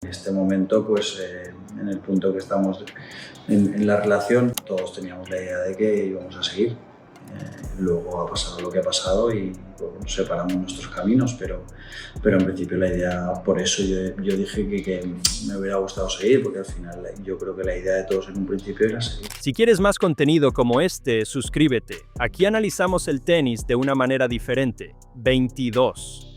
En este momento, pues en el punto que estamos en la relación, todos teníamos la idea de que íbamos a seguir. Luego ha pasado lo que ha pasado y pues, separamos nuestros caminos, pero en principio la idea, por eso yo dije que me hubiera gustado seguir, porque al final yo creo que la idea de todos en un principio era seguir. Si quieres más contenido como este, suscríbete. Aquí analizamos el tenis de una manera diferente. 22.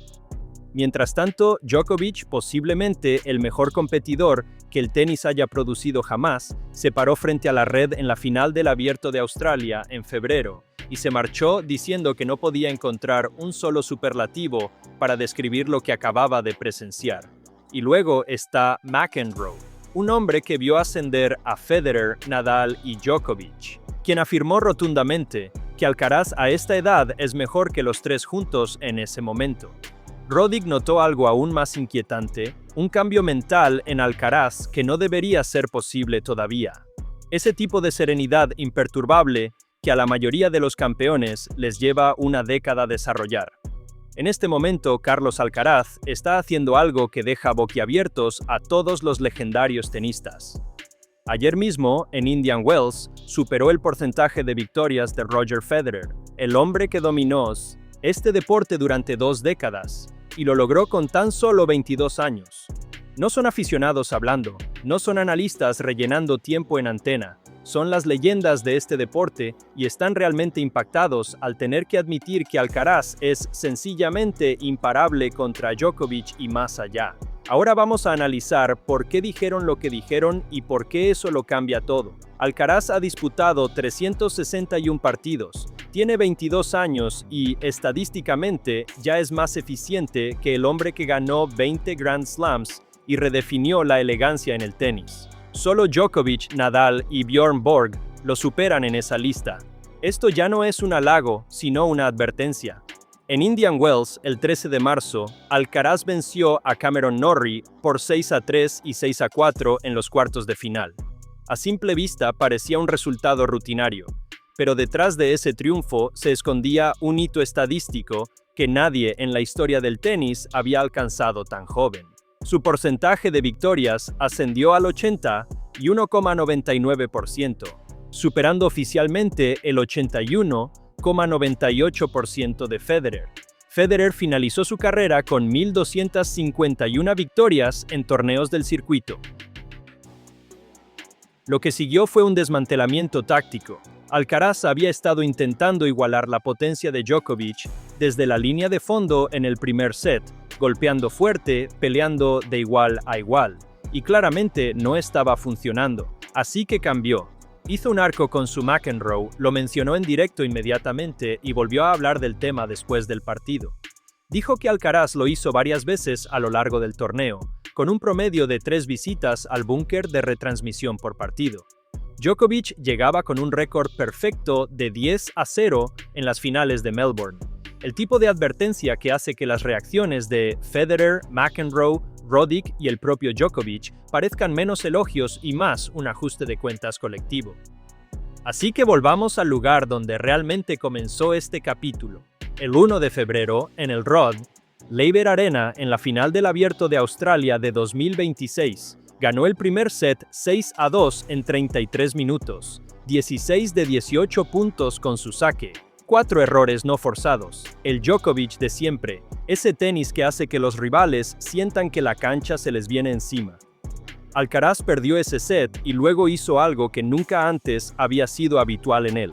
Mientras tanto, Djokovic, posiblemente el mejor competidor que el tenis haya producido jamás, se paró frente a la red en la final del Abierto de Australia en febrero y se marchó diciendo que no podía encontrar un solo superlativo para describir lo que acababa de presenciar. Y luego está McEnroe, un hombre que vio ascender a Federer, Nadal y Djokovic, quien afirmó rotundamente que Alcaraz a esta edad es mejor que los tres juntos en ese momento. Roddick notó algo aún más inquietante, un cambio mental en Alcaraz que no debería ser posible todavía. Ese tipo de serenidad imperturbable que a la mayoría de los campeones les lleva una década desarrollar. En este momento, Carlos Alcaraz está haciendo algo que deja boquiabiertos a todos los legendarios tenistas. Ayer mismo, en Indian Wells, superó el porcentaje de victorias de Roger Federer, el hombre que dominó este deporte durante 2 décadas, y lo logró con tan solo 22 años. No son aficionados hablando, no son analistas rellenando tiempo en antena, son las leyendas de este deporte y están realmente impactados al tener que admitir que Alcaraz es sencillamente imparable contra Djokovic y más allá. Ahora vamos a analizar por qué dijeron lo que dijeron y por qué eso lo cambia todo. Alcaraz ha disputado 361 partidos, tiene 22 años y, estadísticamente, ya es más eficiente que el hombre que ganó 20 Grand Slams y redefinió la elegancia en el tenis. Solo Djokovic, Nadal y Bjorn Borg lo superan en esa lista. Esto ya no es un halago, sino una advertencia. En Indian Wells, el 13 de marzo, Alcaraz venció a Cameron Norrie por 6-3 y 6-4 en los cuartos de final. A simple vista parecía un resultado rutinario, pero detrás de ese triunfo se escondía un hito estadístico que nadie en la historia del tenis había alcanzado tan joven. Su porcentaje de victorias ascendió al 81,99%, superando oficialmente el 81,98% de Federer. Federer finalizó su carrera con 1.251 victorias en torneos del circuito. Lo que siguió fue un desmantelamiento táctico. Alcaraz había estado intentando igualar la potencia de Djokovic desde la línea de fondo en el primer set, golpeando fuerte, peleando de igual a igual, y claramente no estaba funcionando, así que cambió. Hizo un arco con su McEnroe, lo mencionó en directo inmediatamente y volvió a hablar del tema después del partido. Dijo que Alcaraz lo hizo varias veces a lo largo del torneo, con un promedio de 3 visitas al búnker de retransmisión por partido. Djokovic llegaba con un récord perfecto de 10-0 en las finales de Melbourne. El tipo de advertencia que hace que las reacciones de Federer, McEnroe, Roddick y el propio Djokovic parezcan menos elogios y más un ajuste de cuentas colectivo. Así que volvamos al lugar donde realmente comenzó este capítulo. El 1 de febrero, en el Rod Laver Arena, en la final del Abierto de Australia de 2026, ganó el primer set 6-2 en 33 minutos, 16 de 18 puntos con su saque. 4 errores no forzados. El Djokovic de siempre, ese tenis que hace que los rivales sientan que la cancha se les viene encima. Alcaraz perdió ese set y luego hizo algo que nunca antes había sido habitual en él.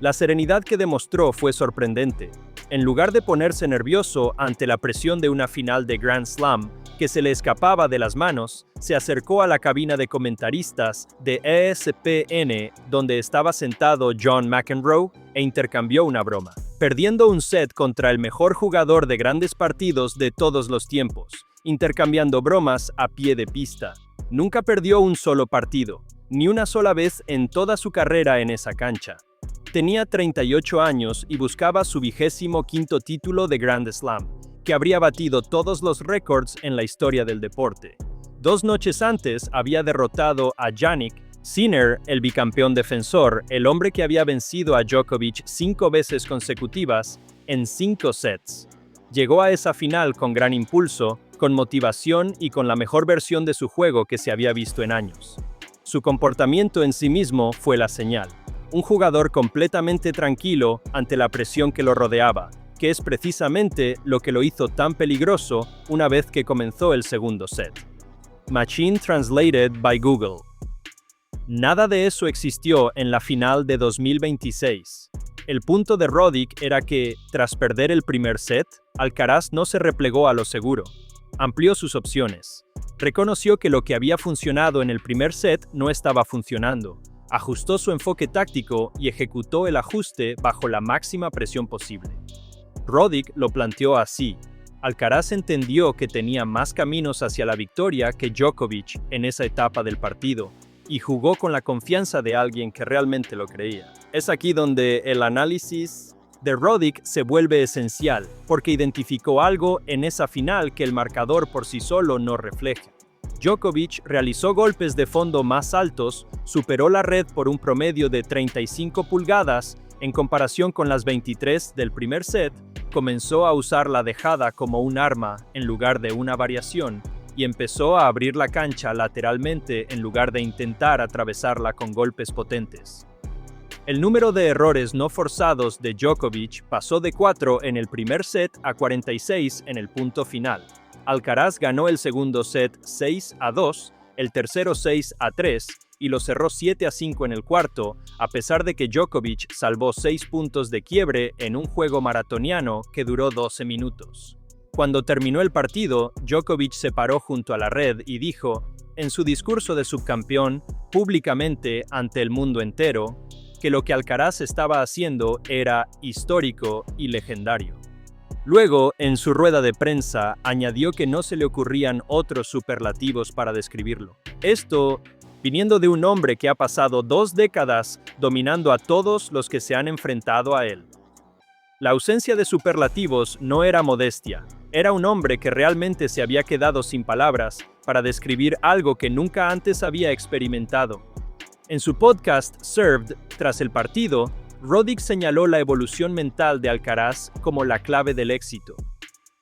La serenidad que demostró fue sorprendente. En lugar de ponerse nervioso ante la presión de una final de Grand Slam que se le escapaba de las manos, se acercó a la cabina de comentaristas de ESPN donde estaba sentado John McEnroe e intercambió una broma, perdiendo un set contra el mejor jugador de grandes partidos de todos los tiempos, intercambiando bromas a pie de pista. Nunca perdió un solo partido, ni una sola vez en toda su carrera en esa cancha. Tenía 38 años y buscaba su 25º título de Grand Slam, que habría batido todos los récords en la historia del deporte. 2 noches antes había derrotado a Jannik Sinner, el bicampeón defensor, el hombre que había vencido a Djokovic 5 veces consecutivas en 5 sets. Llegó a esa final con gran impulso, con motivación y con la mejor versión de su juego que se había visto en años. Su comportamiento en sí mismo fue la señal. Un jugador completamente tranquilo ante la presión que lo rodeaba, que es precisamente lo que lo hizo tan peligroso una vez que comenzó el segundo set. Machine Translated by Google. Nada de eso existió en la final de 2026. El punto de Roddick era que, tras perder el primer set, Alcaraz no se replegó a lo seguro. Amplió sus opciones. Reconoció que lo que había funcionado en el primer set no estaba funcionando. Ajustó su enfoque táctico y ejecutó el ajuste bajo la máxima presión posible. Roddick lo planteó así. Alcaraz entendió que tenía más caminos hacia la victoria que Djokovic en esa etapa del partido, y jugó con la confianza de alguien que realmente lo creía. Es aquí donde el análisis de Roddick se vuelve esencial, porque identificó algo en esa final que el marcador por sí solo no refleja. Djokovic realizó golpes de fondo más altos, superó la red por un promedio de 35 pulgadas en comparación con las 23 del primer set, comenzó a usar la dejada como un arma en lugar de una variación, y empezó a abrir la cancha lateralmente en lugar de intentar atravesarla con golpes potentes. El número de errores no forzados de Djokovic pasó de 4 en el primer set a 46 en el punto final. Alcaraz ganó el segundo set 6-2, el tercero 6-3 y lo cerró 7-5 en el cuarto, a pesar de que Djokovic salvó 6 puntos de quiebre en un juego maratoniano que duró 12 minutos. Cuando terminó el partido, Djokovic se paró junto a la red y dijo, en su discurso de subcampeón, públicamente ante el mundo entero, que lo que Alcaraz estaba haciendo era histórico y legendario. Luego, en su rueda de prensa, añadió que no se le ocurrían otros superlativos para describirlo. Esto, viniendo de un hombre que ha pasado 2 décadas dominando a todos los que se han enfrentado a él. La ausencia de superlativos no era modestia. Era un hombre que realmente se había quedado sin palabras para describir algo que nunca antes había experimentado. En su podcast Served, tras el partido, Roddick señaló la evolución mental de Alcaraz como la clave del éxito.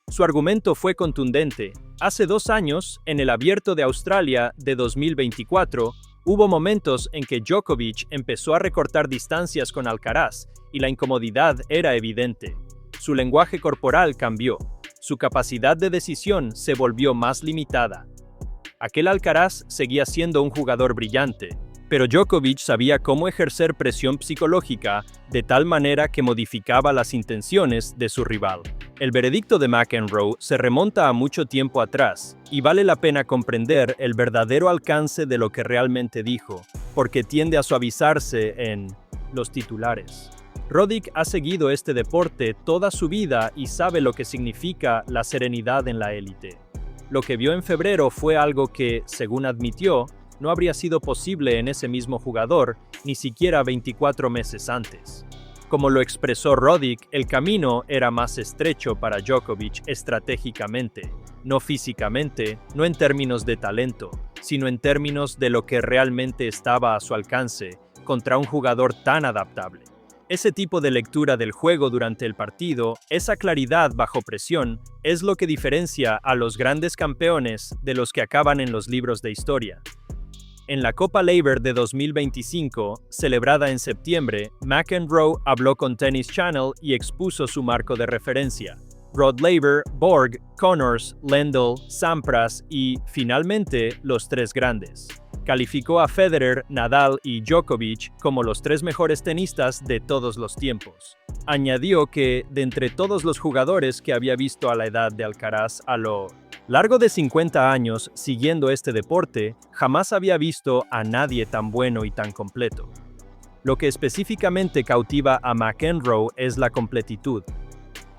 Su argumento fue contundente. Hace 2 años, en el Abierto de Australia de 2024, hubo momentos en que Djokovic empezó a recortar distancias con Alcaraz y la incomodidad era evidente. Su lenguaje corporal cambió. Su capacidad de decisión se volvió más limitada. Aquel Alcaraz seguía siendo un jugador brillante, pero Djokovic sabía cómo ejercer presión psicológica de tal manera que modificaba las intenciones de su rival. El veredicto de McEnroe se remonta a mucho tiempo atrás, y vale la pena comprender el verdadero alcance de lo que realmente dijo, porque tiende a suavizarse en los titulares. Roddick ha seguido este deporte toda su vida y sabe lo que significa la serenidad en la élite. Lo que vio en febrero fue algo que, según admitió, no habría sido posible en ese mismo jugador ni siquiera 24 meses antes. Como lo expresó Roddick, el camino era más estrecho para Djokovic estratégicamente, no físicamente, no en términos de talento, sino en términos de lo que realmente estaba a su alcance contra un jugador tan adaptable. Ese tipo de lectura del juego durante el partido, esa claridad bajo presión, es lo que diferencia a los grandes campeones de los que acaban en los libros de historia. En la Copa Laver de 2025, celebrada en septiembre, McEnroe habló con Tennis Channel y expuso su marco de referencia. Rod Laver, Borg, Connors, Lendl, Sampras y, finalmente, los 3 grandes. Calificó a Federer, Nadal y Djokovic como los 3 mejores tenistas de todos los tiempos. Añadió que, de entre todos los jugadores que había visto a la edad de Alcaraz a lo largo de 50 años siguiendo este deporte, jamás había visto a nadie tan bueno y tan completo. Lo que específicamente cautiva a McEnroe es la completitud.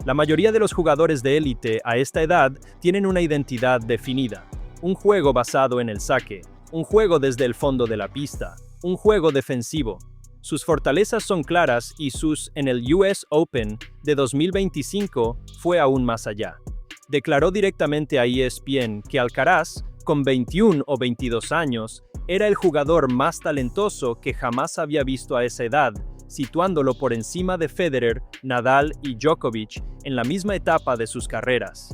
La mayoría de los jugadores de élite a esta edad tienen una identidad definida, un juego basado en el saque, un juego desde el fondo de la pista, un juego defensivo. Sus fortalezas son claras y en el US Open de 2025 fue aún más allá. Declaró directamente a ESPN que Alcaraz, con 21 o 22 años, era el jugador más talentoso que jamás había visto a esa edad, situándolo por encima de Federer, Nadal y Djokovic en la misma etapa de sus carreras.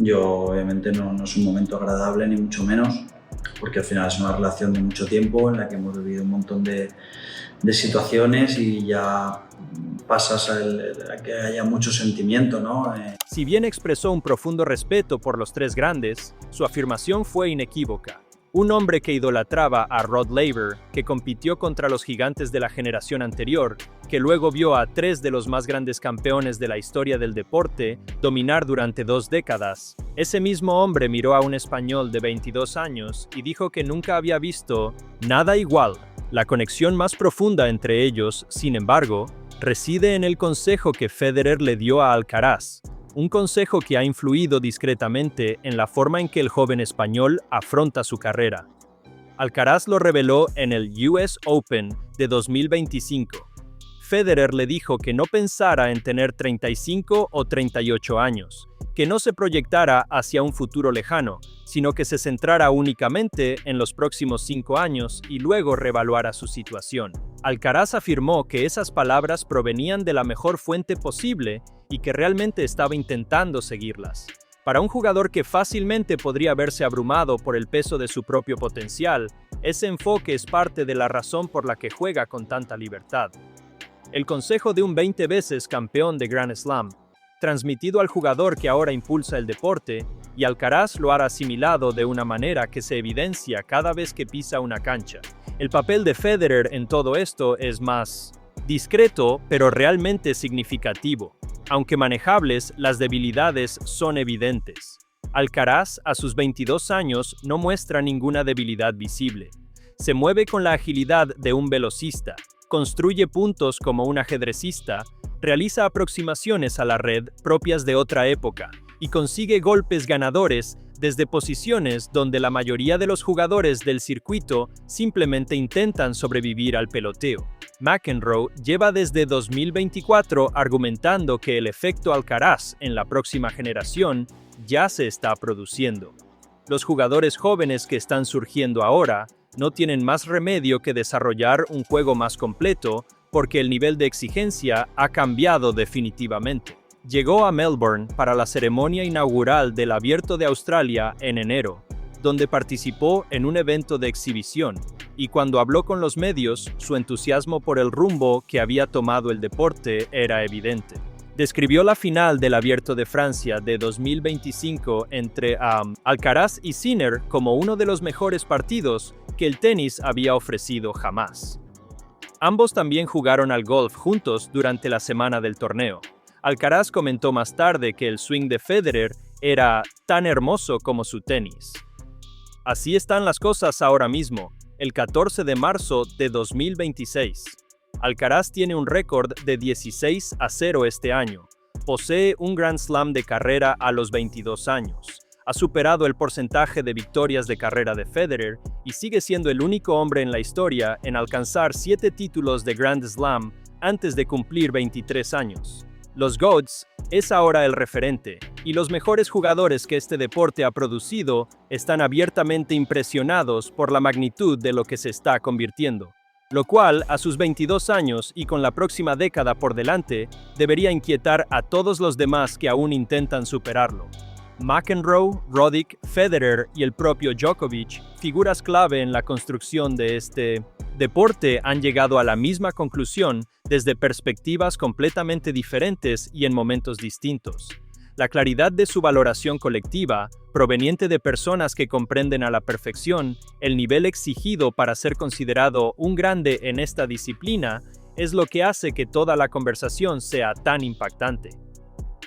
Yo obviamente no es un momento agradable ni mucho menos, porque al final es una relación de mucho tiempo en la que hemos vivido un montón de situaciones y ya pasas a que haya mucho sentimiento, ¿no? Si bien expresó un profundo respeto por los tres grandes, su afirmación fue inequívoca. Un hombre que idolatraba a Rod Laver, que compitió contra los gigantes de la generación anterior, que luego vio a tres de los más grandes campeones de la historia del deporte dominar durante 2 décadas. Ese mismo hombre miró a un español de 22 años y dijo que nunca había visto nada igual. La conexión más profunda entre ellos, sin embargo, reside en el consejo que Federer le dio a Alcaraz, un consejo que ha influido discretamente en la forma en que el joven español afronta su carrera. Alcaraz lo reveló en el US Open de 2025. Federer le dijo que no pensara en tener 35 o 38 años, que no se proyectara hacia un futuro lejano, sino que se centrara únicamente en los próximos 5 años y luego reevaluara su situación. Alcaraz afirmó que esas palabras provenían de la mejor fuente posible y que realmente estaba intentando seguirlas. Para un jugador que fácilmente podría verse abrumado por el peso de su propio potencial, ese enfoque es parte de la razón por la que juega con tanta libertad. El consejo de un 20 veces campeón de Grand Slam, transmitido al jugador que ahora impulsa el deporte, y Alcaraz lo ha asimilado de una manera que se evidencia cada vez que pisa una cancha. El papel de Federer en todo esto es más discreto, pero realmente significativo. Aunque manejables, las debilidades son evidentes. Alcaraz, a sus 22 años, no muestra ninguna debilidad visible. Se mueve con la agilidad de un velocista, construye puntos como un ajedrecista, realiza aproximaciones a la red propias de otra época y consigue golpes ganadores desde posiciones donde la mayoría de los jugadores del circuito simplemente intentan sobrevivir al peloteo. McEnroe lleva desde 2024 argumentando que el efecto Alcaraz en la próxima generación ya se está produciendo. Los jugadores jóvenes que están surgiendo ahora no tienen más remedio que desarrollar un juego más completo porque el nivel de exigencia ha cambiado definitivamente. Llegó a Melbourne para la ceremonia inaugural del Abierto de Australia en enero, donde participó en un evento de exhibición, y cuando habló con los medios, su entusiasmo por el rumbo que había tomado el deporte era evidente. Describió la final del Abierto de Francia de 2025 entre Alcaraz y Sinner como uno de los mejores partidos que el tenis había ofrecido jamás. Ambos también jugaron al golf juntos durante la semana del torneo. Alcaraz comentó más tarde que el swing de Federer era tan hermoso como su tenis. Así están las cosas ahora mismo, el 14 de marzo de 2026. Alcaraz tiene un récord de 16-0 este año. Posee un Grand Slam de carrera a los 22 años. Ha superado el porcentaje de victorias de carrera de Federer y sigue siendo el único hombre en la historia en alcanzar 7 títulos de Grand Slam antes de cumplir 23 años. Los GOATs es ahora el referente, y los mejores jugadores que este deporte ha producido están abiertamente impresionados por la magnitud de lo que se está convirtiendo, lo cual, a sus 22 años y con la próxima década por delante, debería inquietar a todos los demás que aún intentan superarlo. McEnroe, Roddick, Federer y el propio Djokovic, figuras clave en la construcción de este deporte, han llegado a la misma conclusión desde perspectivas completamente diferentes y en momentos distintos. La claridad de su valoración colectiva, proveniente de personas que comprenden a la perfección el nivel exigido para ser considerado un grande en esta disciplina, es lo que hace que toda la conversación sea tan impactante.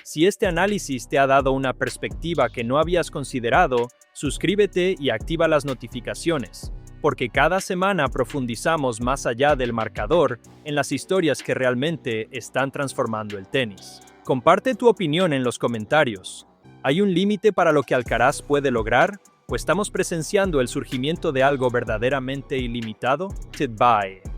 Si este análisis te ha dado una perspectiva que no habías considerado, suscríbete y activa las notificaciones, porque cada semana profundizamos más allá del marcador en las historias que realmente están transformando el tenis. Comparte tu opinión en los comentarios. ¿Hay un límite para lo que Alcaraz puede lograr? ¿O estamos presenciando el surgimiento de algo verdaderamente ilimitado? Goodbye.